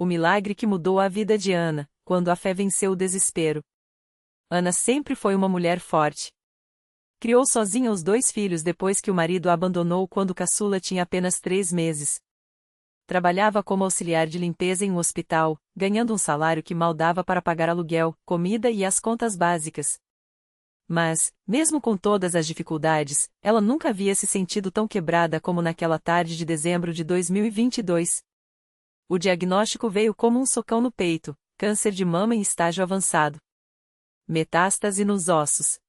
O milagre que mudou a vida de Ana, quando a fé venceu o desespero. Ana sempre foi uma mulher forte. Criou sozinha os 2 filhos depois que o marido a abandonou quando o caçula tinha apenas 3 meses. Trabalhava como auxiliar de limpeza em um hospital, ganhando um salário que mal dava para pagar aluguel, comida e as contas básicas. Mas, mesmo com todas as dificuldades, ela nunca havia se sentido tão quebrada como naquela tarde de dezembro de 2022. O diagnóstico veio como um socão no peito: câncer de mama em estágio avançado. Metástase nos ossos.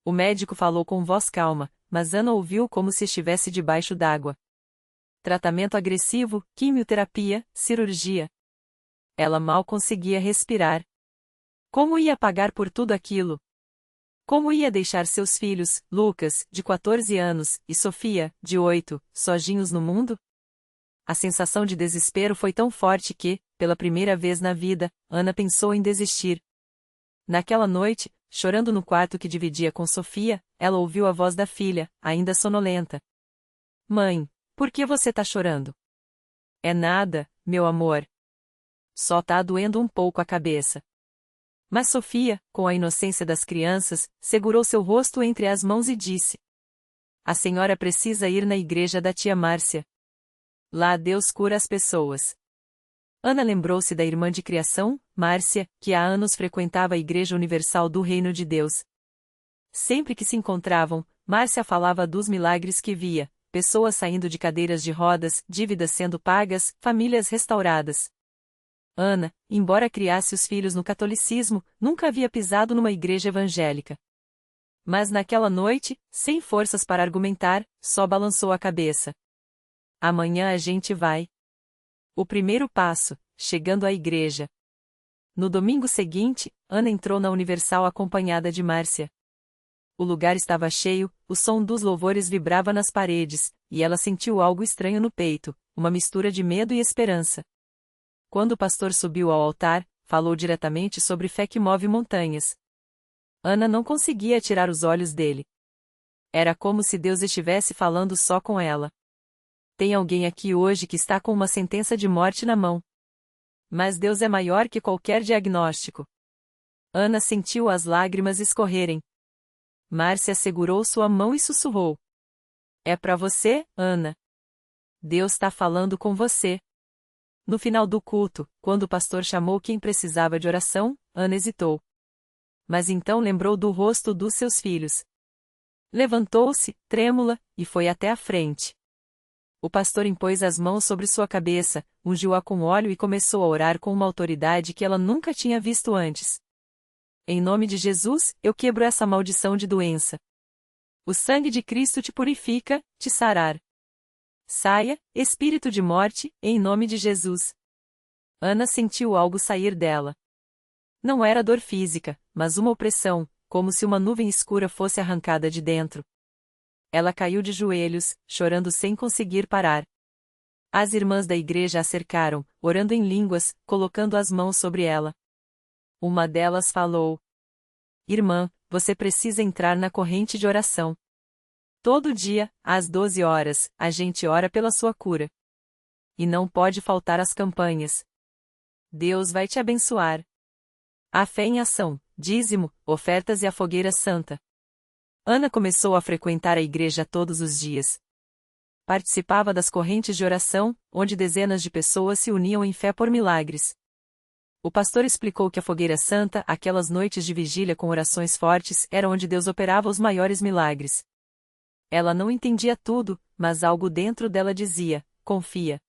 O médico falou com voz calma, mas Ana ouviu como se estivesse debaixo d'água. Tratamento agressivo, quimioterapia, cirurgia. Ela mal conseguia respirar. Como ia pagar por tudo aquilo? Como ia deixar seus filhos, Lucas, de 14 anos, e Sofia, de 8, sozinhos no mundo? A sensação de desespero foi tão forte que, pela primeira vez na vida, Ana pensou em desistir. Naquela noite, chorando no quarto que dividia com Sofia, ela ouviu a voz da filha, ainda sonolenta. Mãe, por que você tá chorando? É nada, meu amor. Só tá doendo um pouco a cabeça. Mas Sofia, com a inocência das crianças, segurou seu rosto entre as mãos e disse: A senhora precisa ir na igreja da tia Márcia. Lá Deus cura as pessoas. Ana lembrou-se da irmã de criação, Márcia, que há anos frequentava a Igreja Universal do Reino de Deus. Sempre que se encontravam, Márcia falava dos milagres que via: pessoas saindo de cadeiras de rodas, dívidas sendo pagas, famílias restauradas. Ana, embora criasse os filhos no catolicismo, nunca havia pisado numa igreja evangélica. Mas naquela noite, sem forças para argumentar, só balançou a cabeça. Amanhã a gente vai. O primeiro passo, chegando à igreja. No domingo seguinte, Ana entrou na Universal acompanhada de Márcia. O lugar estava cheio, o som dos louvores vibrava nas paredes, e ela sentiu algo estranho no peito, uma mistura de medo e esperança. Quando o pastor subiu ao altar, falou diretamente sobre fé que move montanhas. Ana não conseguia tirar os olhos dele. Era como se Deus estivesse falando só com ela. Tem alguém aqui hoje que está com uma sentença de morte na mão. Mas Deus é maior que qualquer diagnóstico. Ana sentiu as lágrimas escorrerem. Márcia segurou sua mão e sussurrou: É para você, Ana. Deus está falando com você. No final do culto, quando o pastor chamou quem precisava de oração, Ana hesitou. Mas então lembrou do rosto dos seus filhos. Levantou-se, trêmula, e foi até a frente. O pastor impôs as mãos sobre sua cabeça, ungiu-a com óleo e começou a orar com uma autoridade que ela nunca tinha visto antes. Em nome de Jesus, eu quebro essa maldição de doença. O sangue de Cristo te purifica, te sarar. Saia, espírito de morte, em nome de Jesus. Ana sentiu algo sair dela. Não era dor física, mas uma opressão, como se uma nuvem escura fosse arrancada de dentro. Ela caiu de joelhos, chorando sem conseguir parar. As irmãs da igreja a cercaram, orando em línguas, colocando as mãos sobre ela. Uma delas falou: Irmã, você precisa entrar na corrente de oração. Todo dia, às 12 horas, a gente ora pela sua cura. E não pode faltar as campanhas. Deus vai te abençoar. A fé em ação, dízimo, ofertas e a fogueira santa. Ana começou a frequentar a igreja todos os dias. Participava das correntes de oração, onde dezenas de pessoas se uniam em fé por milagres. O pastor explicou que a fogueira santa, aquelas noites de vigília com orações fortes, era onde Deus operava os maiores milagres. Ela não entendia tudo, mas algo dentro dela dizia: confia.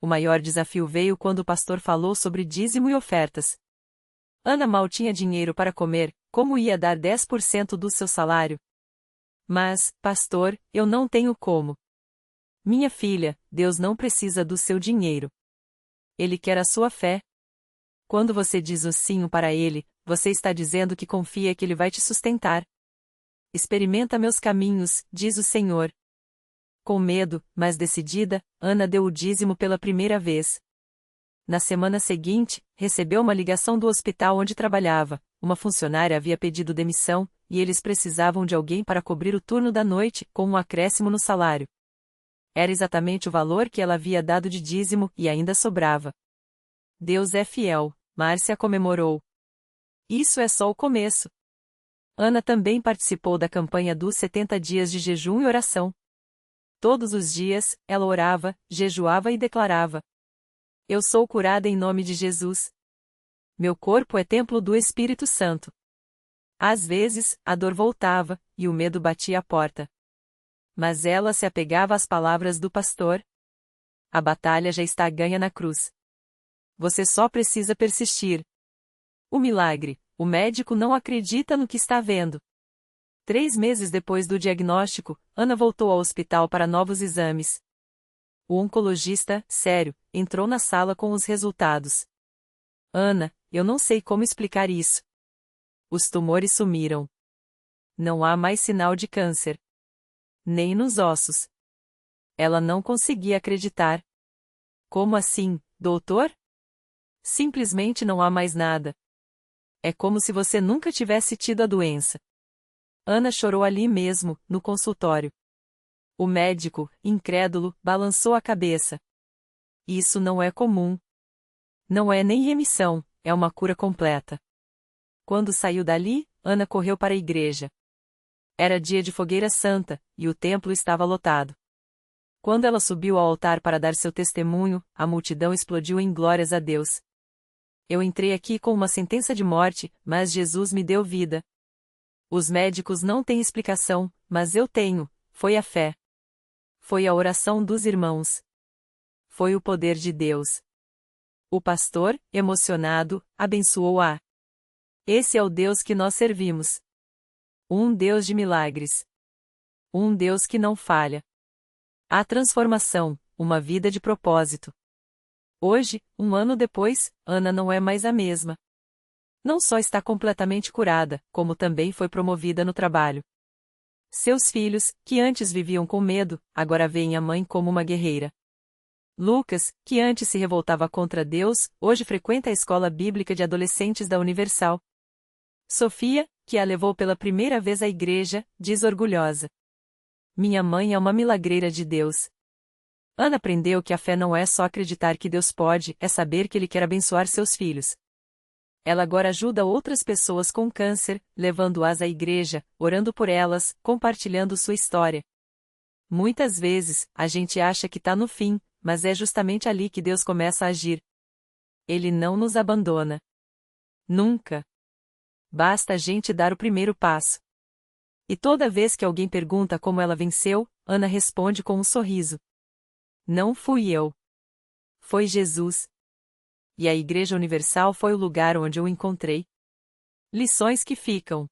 O maior desafio veio quando o pastor falou sobre dízimo e ofertas. Ana mal tinha dinheiro para comer, como ia dar 10% do seu salário? Mas, pastor, eu não tenho como. Minha filha, Deus não precisa do seu dinheiro. Ele quer a sua fé. Quando você diz o sim para ele, você está dizendo que confia que ele vai te sustentar. Experimenta meus caminhos, diz o Senhor. Com medo, mas decidida, Ana deu o dízimo pela primeira vez. Na semana seguinte, recebeu uma ligação do hospital onde trabalhava. Uma funcionária havia pedido demissão, e eles precisavam de alguém para cobrir o turno da noite, com um acréscimo no salário. Era exatamente o valor que ela havia dado de dízimo, e ainda sobrava. Deus é fiel, Márcia comemorou. Isso é só o começo. Ana também participou da campanha dos 70 dias de jejum e oração. Todos os dias, ela orava, jejuava e declarava: Eu sou curada em nome de Jesus. Meu corpo é templo do Espírito Santo. Às vezes, a dor voltava, e o medo batia à porta. Mas ela se apegava às palavras do pastor. A batalha já está ganha na cruz. Você só precisa persistir. O milagre: o médico não acredita no que está vendo. 3 meses depois do diagnóstico, Ana voltou ao hospital para novos exames. O oncologista, sério, entrou na sala com os resultados. Ana, eu não sei como explicar isso. Os tumores sumiram. Não há mais sinal de câncer. Nem nos ossos. Ela não conseguia acreditar. Como assim, doutor? Simplesmente não há mais nada. É como se você nunca tivesse tido a doença. Ana chorou ali mesmo, no consultório. O médico, incrédulo, balançou a cabeça. Isso não é comum. Não é nem remissão, é uma cura completa. Quando saiu dali, Ana correu para a igreja. Era dia de fogueira santa, e o templo estava lotado. Quando ela subiu ao altar para dar seu testemunho, a multidão explodiu em glórias a Deus. Eu entrei aqui com uma sentença de morte, mas Jesus me deu vida. Os médicos não têm explicação, mas eu tenho, foi a fé. Foi a oração dos irmãos. Foi o poder de Deus. O pastor, emocionado, abençoou-a. Esse é o Deus que nós servimos. Um Deus de milagres. Um Deus que não falha. A transformação, uma vida de propósito. Hoje, 1 ano depois, Ana não é mais a mesma. Não só está completamente curada, como também foi promovida no trabalho. Seus filhos, que antes viviam com medo, agora veem a mãe como uma guerreira. Lucas, que antes se revoltava contra Deus, hoje frequenta a escola bíblica de adolescentes da Universal. Sofia, que a levou pela primeira vez à igreja, diz orgulhosa: Minha mãe é uma milagreira de Deus. Ana aprendeu que a fé não é só acreditar que Deus pode, é saber que Ele quer abençoar seus filhos. Ela agora ajuda outras pessoas com câncer, levando-as à igreja, orando por elas, compartilhando sua história. Muitas vezes, a gente acha que está no fim, mas é justamente ali que Deus começa a agir. Ele não nos abandona. Nunca. Basta a gente dar o primeiro passo. E toda vez que alguém pergunta como ela venceu, Ana responde com um sorriso: Não fui eu. Foi Jesus. E a Igreja Universal foi o lugar onde eu encontrei. Lições que ficam.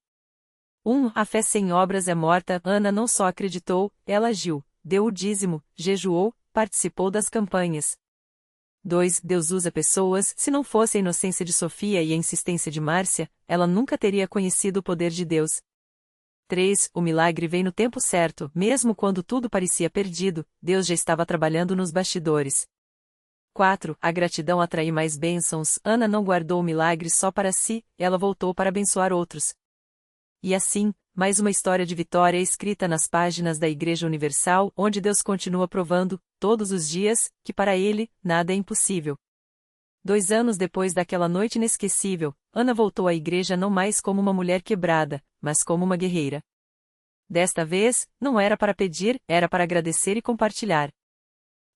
1. A fé sem obras é morta. Ana não só acreditou, ela agiu, deu o dízimo, jejuou, participou das campanhas. 2. Deus usa pessoas. Se não fosse a inocência de Sofia e a insistência de Márcia, ela nunca teria conhecido o poder de Deus. 3. O milagre vem no tempo certo, mesmo quando tudo parecia perdido, Deus já estava trabalhando nos bastidores. 4. A gratidão atrai mais bênçãos. Ana não guardou o milagre só para si, ela voltou para abençoar outros. E assim, mais uma história de vitória escrita nas páginas da Igreja Universal, onde Deus continua provando, todos os dias, que para Ele, nada é impossível. 2 anos depois daquela noite inesquecível, Ana voltou à igreja não mais como uma mulher quebrada, mas como uma guerreira. Desta vez, não era para pedir, era para agradecer e compartilhar.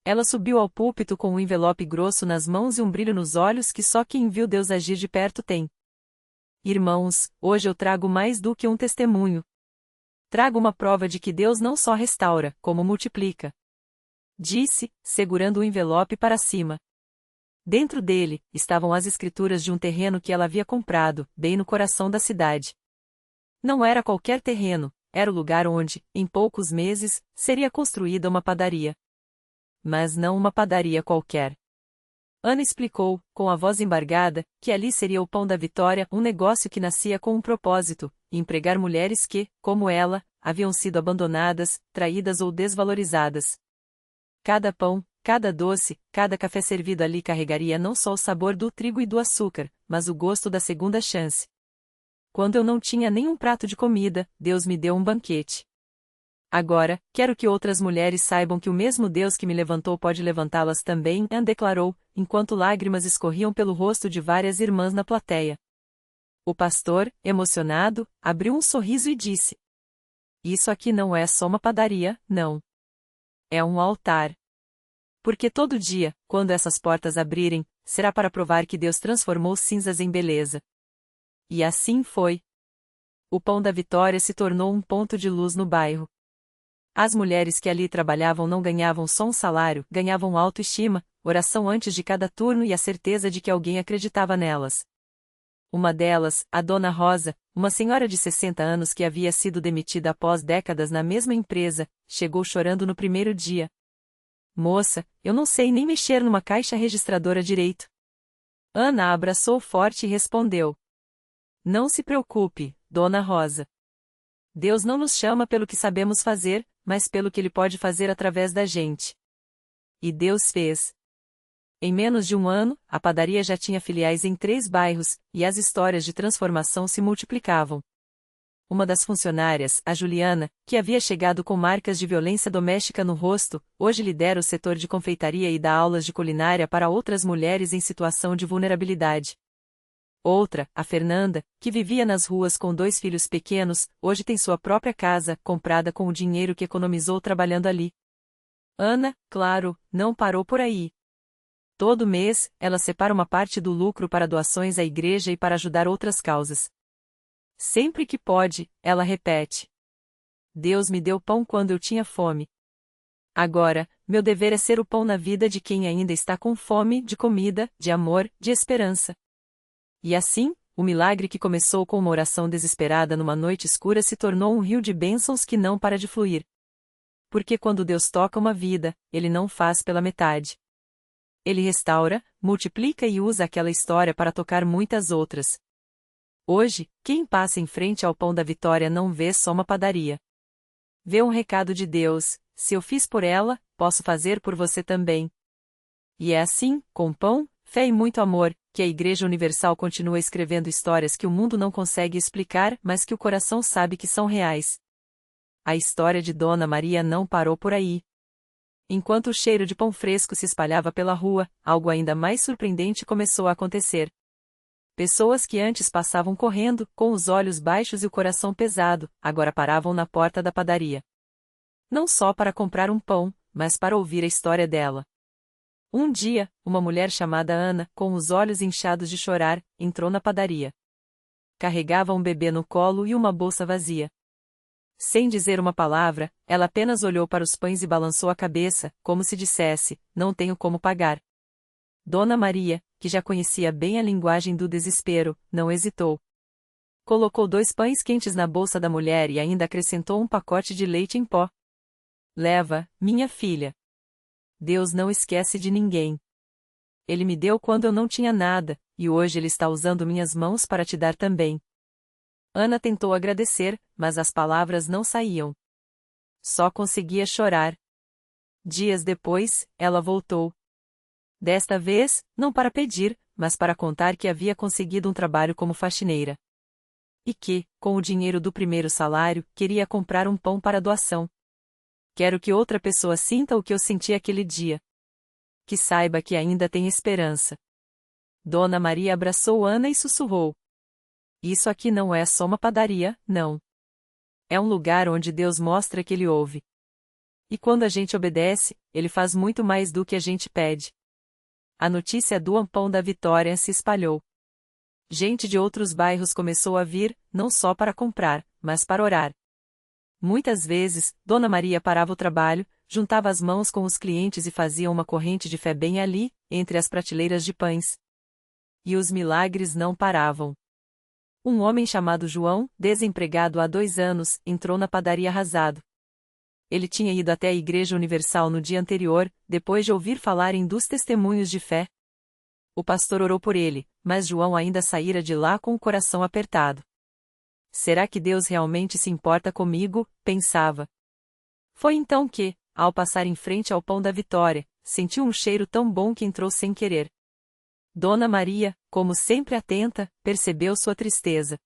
Ela subiu ao púlpito com um envelope grosso nas mãos e um brilho nos olhos que só quem viu Deus agir de perto tem. Irmãos, hoje eu trago mais do que um testemunho. Trago uma prova de que Deus não só restaura, como multiplica. Disse, segurando o envelope para cima. Dentro dele, estavam as escrituras de um terreno que ela havia comprado, bem no coração da cidade. Não era qualquer terreno, era o lugar onde, em poucos meses, seria construída uma padaria. Mas não uma padaria qualquer. Ana explicou, com a voz embargada, que ali seria o pão da vitória, um negócio que nascia com um propósito: empregar mulheres que, como ela, haviam sido abandonadas, traídas ou desvalorizadas. Cada pão, cada doce, cada café servido ali carregaria não só o sabor do trigo e do açúcar, mas o gosto da segunda chance. Quando eu não tinha nem um prato de comida, Deus me deu um banquete. Agora, quero que outras mulheres saibam que o mesmo Deus que me levantou pode levantá-las também, Anne declarou, enquanto lágrimas escorriam pelo rosto de várias irmãs na plateia. O pastor, emocionado, abriu um sorriso e disse: Isso aqui não é só uma padaria, não. É um altar. Porque todo dia, quando essas portas abrirem, será para provar que Deus transformou cinzas em beleza. E assim foi. O Pão da Vitória se tornou um ponto de luz no bairro. As mulheres que ali trabalhavam não ganhavam só um salário, ganhavam autoestima, oração antes de cada turno e a certeza de que alguém acreditava nelas. Uma delas, a Dona Rosa, uma senhora de 60 anos que havia sido demitida após décadas na mesma empresa, chegou chorando no primeiro dia. Moça, eu não sei nem mexer numa caixa registradora direito. Ana a abraçou forte e respondeu: Não se preocupe, Dona Rosa. Deus não nos chama pelo que sabemos fazer, mas pelo que Ele pode fazer através da gente. E Deus fez. Em menos de um ano, a padaria já tinha filiais em 3 bairros, e as histórias de transformação se multiplicavam. Uma das funcionárias, a Juliana, que havia chegado com marcas de violência doméstica no rosto, hoje lidera o setor de confeitaria e dá aulas de culinária para outras mulheres em situação de vulnerabilidade. Outra, a Fernanda, que vivia nas ruas com 2 filhos pequenos, hoje tem sua própria casa, comprada com o dinheiro que economizou trabalhando ali. Ana, claro, não parou por aí. Todo mês, ela separa uma parte do lucro para doações à igreja e para ajudar outras causas. Sempre que pode, ela repete: Deus me deu pão quando eu tinha fome. Agora, meu dever é ser o pão na vida de quem ainda está com fome de comida, de amor, de esperança. E assim, o milagre que começou com uma oração desesperada numa noite escura se tornou um rio de bênçãos que não para de fluir. Porque quando Deus toca uma vida, Ele não faz pela metade. Ele restaura, multiplica e usa aquela história para tocar muitas outras. Hoje, quem passa em frente ao Pão da Vitória não vê só uma padaria. Vê um recado de Deus: se eu fiz por ela, posso fazer por você também. E é assim, com pão, fé e muito amor, que a Igreja Universal continua escrevendo histórias que o mundo não consegue explicar, mas que o coração sabe que são reais. A história de Dona Maria não parou por aí. Enquanto o cheiro de pão fresco se espalhava pela rua, algo ainda mais surpreendente começou a acontecer. Pessoas que antes passavam correndo, com os olhos baixos e o coração pesado, agora paravam na porta da padaria. Não só para comprar um pão, mas para ouvir a história dela. Um dia, uma mulher chamada Ana, com os olhos inchados de chorar, entrou na padaria. Carregava um bebê no colo e uma bolsa vazia. Sem dizer uma palavra, ela apenas olhou para os pães e balançou a cabeça, como se dissesse: não tenho como pagar. Dona Maria, que já conhecia bem a linguagem do desespero, não hesitou. Colocou 2 pães quentes na bolsa da mulher e ainda acrescentou um pacote de leite em pó. Leva, minha filha. Deus não esquece de ninguém. Ele me deu quando eu não tinha nada, e hoje Ele está usando minhas mãos para te dar também. Ana tentou agradecer, mas as palavras não saíam. Só conseguia chorar. Dias depois, ela voltou. Desta vez, não para pedir, mas para contar que havia conseguido um trabalho como faxineira. E que, com o dinheiro do primeiro salário, queria comprar um pão para doação. Quero que outra pessoa sinta o que eu senti aquele dia. Que saiba que ainda tem esperança. Dona Maria abraçou Ana e sussurrou: Isso aqui não é só uma padaria, não. É um lugar onde Deus mostra que Ele ouve. E quando a gente obedece, Ele faz muito mais do que a gente pede. A notícia do Pão da Vitória se espalhou. Gente de outros bairros começou a vir, não só para comprar, mas para orar. Muitas vezes, Dona Maria parava o trabalho, juntava as mãos com os clientes e fazia uma corrente de fé bem ali, entre as prateleiras de pães. E os milagres não paravam. Um homem chamado João, desempregado há 2 anos, entrou na padaria arrasado. Ele tinha ido até a Igreja Universal no dia anterior, depois de ouvir falarem dos testemunhos de fé. O pastor orou por ele, mas João ainda saíra de lá com o coração apertado. Será que Deus realmente se importa comigo? Pensava. Foi então que, ao passar em frente ao Pão da Vitória, sentiu um cheiro tão bom que entrou sem querer. Dona Maria, como sempre atenta, percebeu sua tristeza.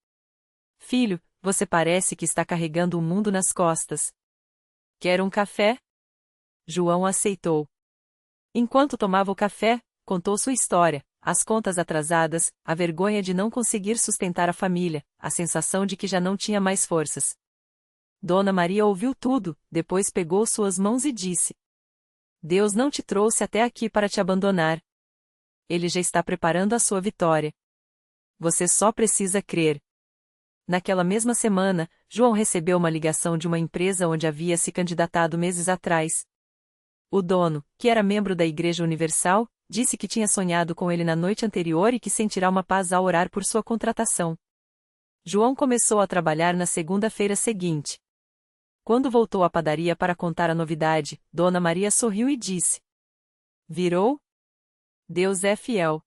Filho, você parece que está carregando o mundo nas costas. Quer um café? João aceitou. Enquanto tomava o café, contou sua história, as contas atrasadas, a vergonha de não conseguir sustentar a família, a sensação de que já não tinha mais forças. Dona Maria ouviu tudo, depois pegou suas mãos e disse: Deus não te trouxe até aqui para te abandonar. Ele já está preparando a sua vitória. Você só precisa crer. Naquela mesma semana, João recebeu uma ligação de uma empresa onde havia se candidatado meses atrás. O dono, que era membro da Igreja Universal, disse que tinha sonhado com ele na noite anterior e que sentirá uma paz ao orar por sua contratação. João começou a trabalhar na segunda-feira seguinte. Quando voltou à padaria para contar a novidade, Dona Maria sorriu e disse: Virou? Deus é fiel.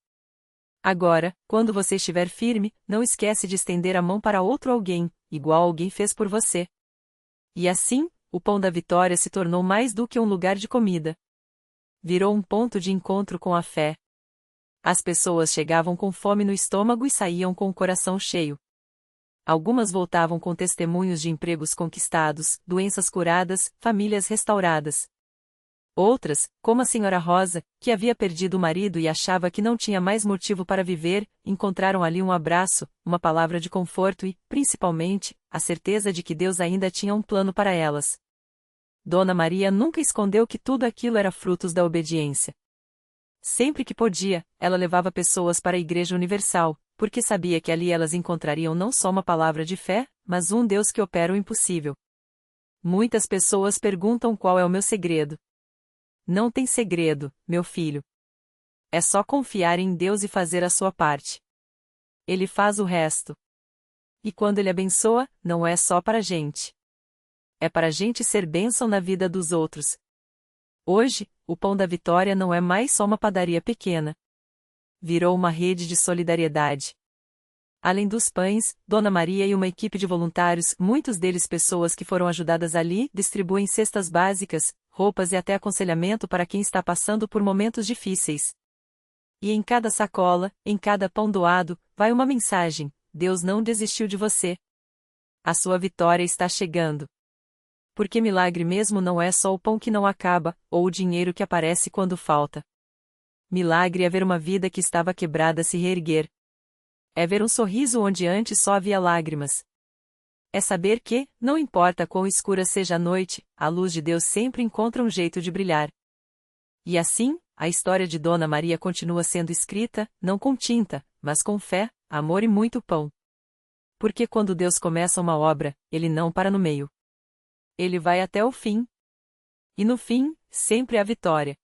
Agora, quando você estiver firme, não esquece de estender a mão para outro alguém, igual alguém fez por você. E assim, o Pão da Vitória se tornou mais do que um lugar de comida. Virou um ponto de encontro com a fé. As pessoas chegavam com fome no estômago e saíam com o coração cheio. Algumas voltavam com testemunhos de empregos conquistados, doenças curadas, famílias restauradas. Outras, como a senhora Rosa, que havia perdido o marido e achava que não tinha mais motivo para viver, encontraram ali um abraço, uma palavra de conforto e, principalmente, a certeza de que Deus ainda tinha um plano para elas. Dona Maria nunca escondeu que tudo aquilo era frutos da obediência. Sempre que podia, ela levava pessoas para a Igreja Universal, porque sabia que ali elas encontrariam não só uma palavra de fé, mas um Deus que opera o impossível. Muitas pessoas perguntam qual é o meu segredo. Não tem segredo, meu filho. É só confiar em Deus e fazer a sua parte. Ele faz o resto. E quando Ele abençoa, não é só para a gente. É para a gente ser bênção na vida dos outros. Hoje, o Pão da Vitória não é mais só uma padaria pequena. Virou uma rede de solidariedade. Além dos pães, Dona Maria e uma equipe de voluntários, muitos deles pessoas que foram ajudadas ali, distribuem cestas básicas, roupas e até aconselhamento para quem está passando por momentos difíceis. E em cada sacola, em cada pão doado, vai uma mensagem: Deus não desistiu de você. A sua vitória está chegando. Porque milagre mesmo não é só o pão que não acaba, ou o dinheiro que aparece quando falta. Milagre é ver uma vida que estava quebrada se reerguer. É ver um sorriso onde antes só havia lágrimas. É saber que, não importa quão escura seja a noite, a luz de Deus sempre encontra um jeito de brilhar. E assim, a história de Dona Maria continua sendo escrita, não com tinta, mas com fé, amor e muito pão. Porque quando Deus começa uma obra, Ele não para no meio. Ele vai até o fim. E no fim, sempre há vitória.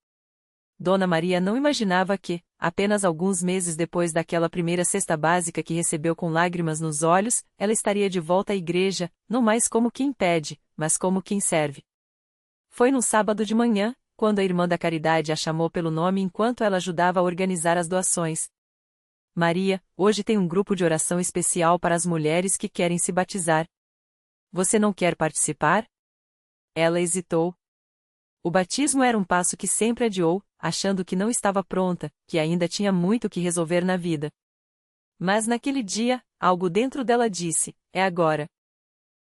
Dona Maria não imaginava que, apenas alguns meses depois daquela primeira cesta básica que recebeu com lágrimas nos olhos, ela estaria de volta à igreja, não mais como quem pede, mas como quem serve. Foi num sábado de manhã, quando a irmã da Caridade a chamou pelo nome enquanto ela ajudava a organizar as doações. Maria, hoje tem um grupo de oração especial para as mulheres que querem se batizar. Você não quer participar? Ela hesitou. O batismo era um passo que sempre adiou, achando que não estava pronta, que ainda tinha muito que resolver na vida. Mas naquele dia, algo dentro dela disse: é agora.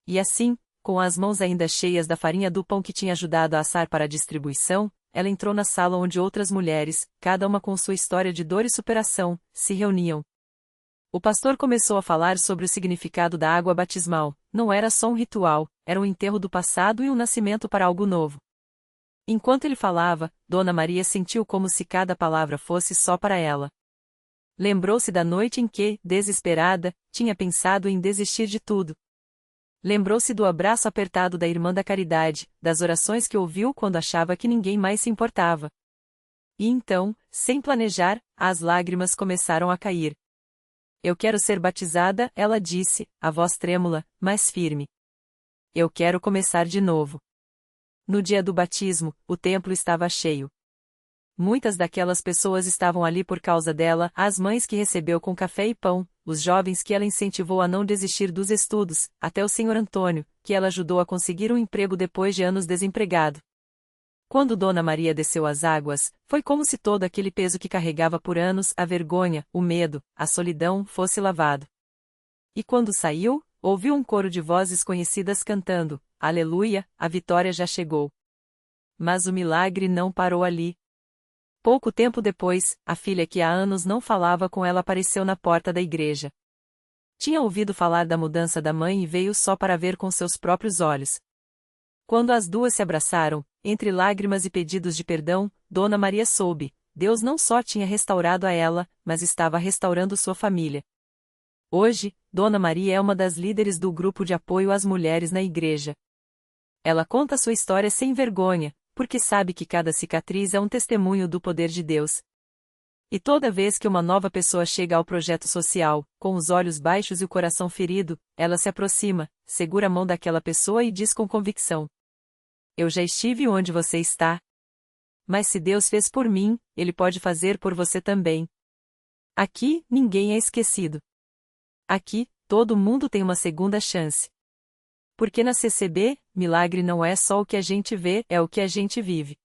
E assim, com as mãos ainda cheias da farinha do pão que tinha ajudado a assar para a distribuição, ela entrou na sala onde outras mulheres, cada uma com sua história de dor e superação, se reuniam. O pastor começou a falar sobre o significado da água batismal. Não era só um ritual, era um enterro do passado e um nascimento para algo novo. Enquanto ele falava, Dona Maria sentiu como se cada palavra fosse só para ela. Lembrou-se da noite em que, desesperada, tinha pensado em desistir de tudo. Lembrou-se do abraço apertado da irmã da Caridade, das orações que ouviu quando achava que ninguém mais se importava. E então, sem planejar, as lágrimas começaram a cair. Eu quero ser batizada, ela disse, a voz trêmula, mas firme. Eu quero começar de novo. No dia do batismo, o templo estava cheio. Muitas daquelas pessoas estavam ali por causa dela, as mães que recebeu com café e pão, os jovens que ela incentivou a não desistir dos estudos, até o senhor Antônio, que ela ajudou a conseguir um emprego depois de anos desempregado. Quando Dona Maria desceu as águas, foi como se todo aquele peso que carregava por anos, a vergonha, o medo, a solidão, fosse lavado. E quando saiu, ouviu um coro de vozes conhecidas cantando: aleluia, a vitória já chegou. Mas o milagre não parou ali. Pouco tempo depois, a filha que há anos não falava com ela apareceu na porta da igreja. Tinha ouvido falar da mudança da mãe e veio só para ver com seus próprios olhos. Quando as duas se abraçaram, entre lágrimas e pedidos de perdão, Dona Maria soube, Deus não só tinha restaurado a ela, mas estava restaurando sua família. Hoje, Dona Maria é uma das líderes do grupo de apoio às mulheres na igreja. Ela conta sua história sem vergonha, porque sabe que cada cicatriz é um testemunho do poder de Deus. E toda vez que uma nova pessoa chega ao projeto social, com os olhos baixos e o coração ferido, ela se aproxima, segura a mão daquela pessoa e diz com convicção: eu já estive onde você está. Mas se Deus fez por mim, Ele pode fazer por você também. Aqui, ninguém é esquecido. Aqui, todo mundo tem uma segunda chance. Porque na CCB, milagre não é só o que a gente vê, é o que a gente vive.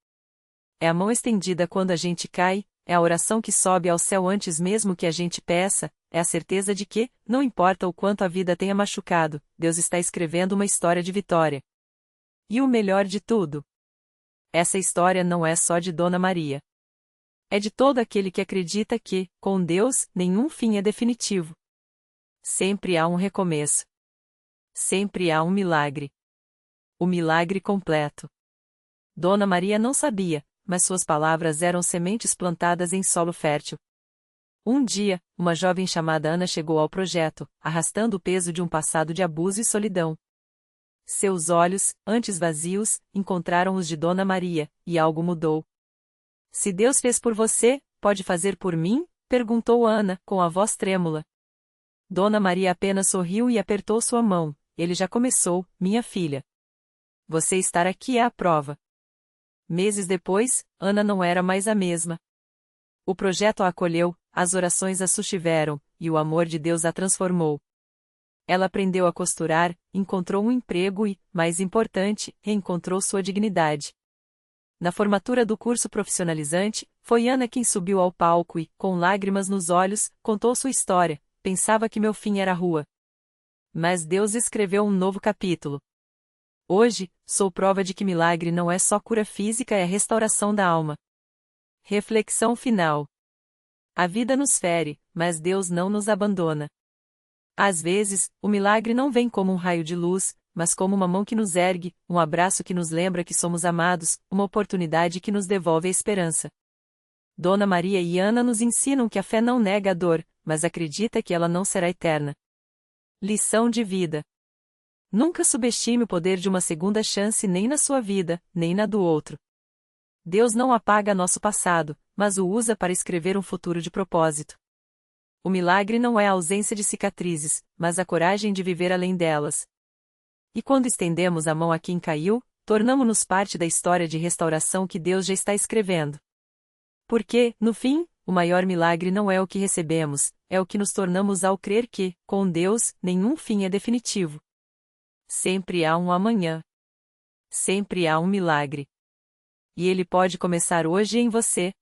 É a mão estendida quando a gente cai, é a oração que sobe ao céu antes mesmo que a gente peça, é a certeza de que, não importa o quanto a vida tenha machucado, Deus está escrevendo uma história de vitória. E o melhor de tudo: essa história não é só de Dona Maria. É de todo aquele que acredita que, com Deus, nenhum fim é definitivo. Sempre há um recomeço. Sempre há um milagre. O milagre completo. Dona Maria não sabia, mas suas palavras eram sementes plantadas em solo fértil. Um dia, uma jovem chamada Ana chegou ao projeto, arrastando o peso de um passado de abuso e solidão. Seus olhos, antes vazios, encontraram os de Dona Maria, e algo mudou. Se Deus fez por você, pode fazer por mim? Perguntou Ana, com a voz trêmula. Dona Maria apenas sorriu e apertou sua mão. Ele já começou, minha filha. Você estar aqui é a prova. Meses depois, Ana não era mais a mesma. O projeto a acolheu, as orações a sustiveram, e o amor de Deus a transformou. Ela aprendeu a costurar, encontrou um emprego e, mais importante, reencontrou sua dignidade. Na formatura do curso profissionalizante, foi Ana quem subiu ao palco e, com lágrimas nos olhos, contou sua história. Pensava que meu fim era a rua. Mas Deus escreveu um novo capítulo. Hoje, sou prova de que milagre não é só cura física, é restauração da alma. Reflexão final. A vida nos fere, mas Deus não nos abandona. Às vezes, o milagre não vem como um raio de luz, mas como uma mão que nos ergue, um abraço que nos lembra que somos amados, uma oportunidade que nos devolve a esperança. Dona Maria e Ana nos ensinam que a fé não nega a dor, mas acredita que ela não será eterna. Lição de vida. Nunca subestime o poder de uma segunda chance nem na sua vida, nem na do outro. Deus não apaga nosso passado, mas o usa para escrever um futuro de propósito. O milagre não é a ausência de cicatrizes, mas a coragem de viver além delas. E quando estendemos a mão a quem caiu, tornamo-nos parte da história de restauração que Deus já está escrevendo. Porque, no fim, o maior milagre não é o que recebemos, é o que nos tornamos ao crer que, com Deus, nenhum fim é definitivo. Sempre há um amanhã. Sempre há um milagre. E ele pode começar hoje em você.